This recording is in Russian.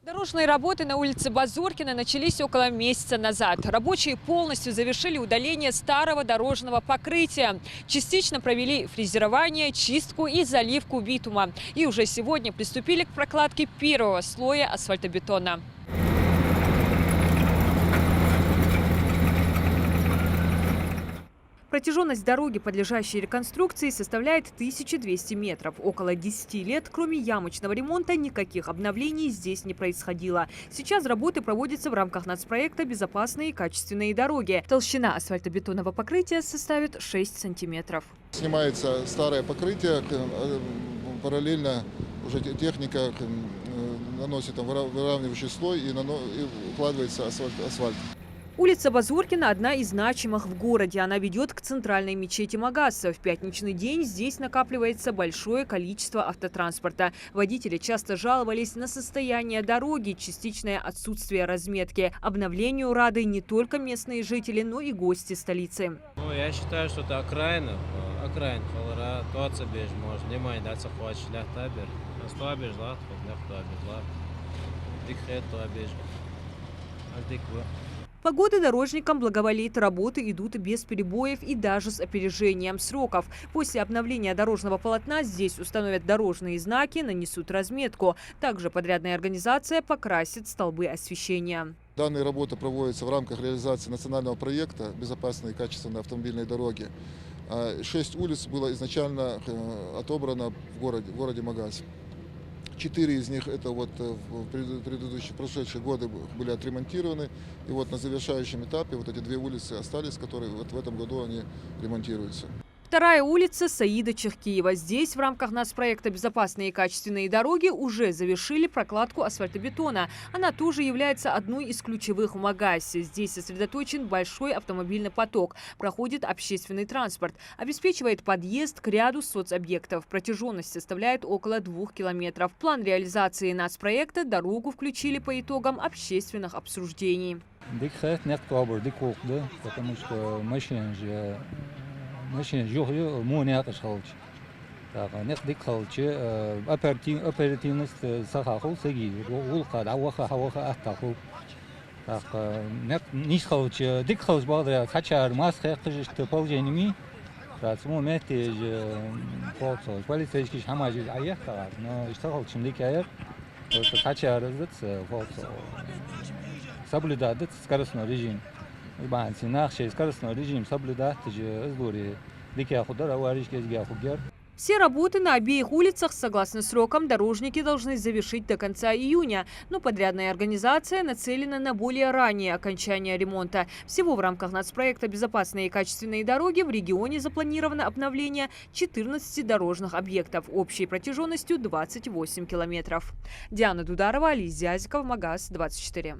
Дорожные работы на улице Базуркина начались около месяца назад. Рабочие полностью завершили удаление старого дорожного покрытия. Частично провели фрезерование, чистку и заливку битума. И уже сегодня приступили к прокладке первого слоя асфальтобетона. Протяженность дороги, подлежащей реконструкции, составляет 1200 метров. Около 10 лет, кроме ямочного ремонта, никаких обновлений здесь не происходило. Сейчас работы проводятся в рамках нацпроекта «Безопасные и качественные дороги». Толщина асфальтобетонного покрытия составит 6 сантиметров. Снимается старое покрытие, параллельно уже техника наносит выравнивающий слой и укладывается асфальт. Улица Базуркина – одна из значимых в городе. Она ведет к центральной мечети Магаса. В пятничный день здесь накапливается большое количество автотранспорта. Водители часто жаловались на состояние дороги, частичное отсутствие разметки. Обновлению рады не только местные жители, но и гости столицы. Я считаю, что это окраина. Погода дорожникам благоволит, работы идут без перебоев и даже с опережением сроков. После обновления дорожного полотна здесь установят дорожные знаки, нанесут разметку. Также подрядная организация покрасит столбы освещения. Данные работы проводятся в рамках реализации национального проекта «Безопасные и качественные автомобильные дороги». 6 улиц было изначально отобрано в городе Магас. 4 из них это в предыдущие прошедшие годы были отремонтированы. И на завершающем этапе эти 2 улицы остались, которые в этом году они ремонтируются. Вторая улица Саида Чехкиева. Здесь в рамках нацпроекта «Безопасные и качественные дороги» уже завершили прокладку асфальтобетона. Она тоже является одной из ключевых в Магасе. Здесь сосредоточен большой автомобильный поток. Проходит общественный транспорт. Обеспечивает подъезд к ряду соцобъектов. Протяженность составляет около 2 километров. В план реализации нацпроекта дорогу включили по итогам общественных обсуждений. ماشين جوهي مو ناقش خالص. نقدك خالص أبرتينست سخاخو سجي وولقى عوخة حوخة أتاخو. نيش خالص ديك خالص بعض خشار ماس خيقش تبالجينمي. راسمو متج فوتس ولی تجكيش هماجي عيق تاعر نا اشتغل شمديك عيق خشار زت فوتس سبلدات سكرسنا رجيم بعد سناخ скоростной режим соблюдать сдуры. Все работы на обеих улицах, согласно срокам, дорожники должны завершить до конца июня. Но подрядная организация нацелена на более раннее окончание ремонта. Всего в рамках нацпроекта «Безопасные и качественные дороги» в регионе запланировано обновление 14 дорожных объектов общей протяженностью 28 километров. Диана Дударова, Алия Зязикова, Магас, 24.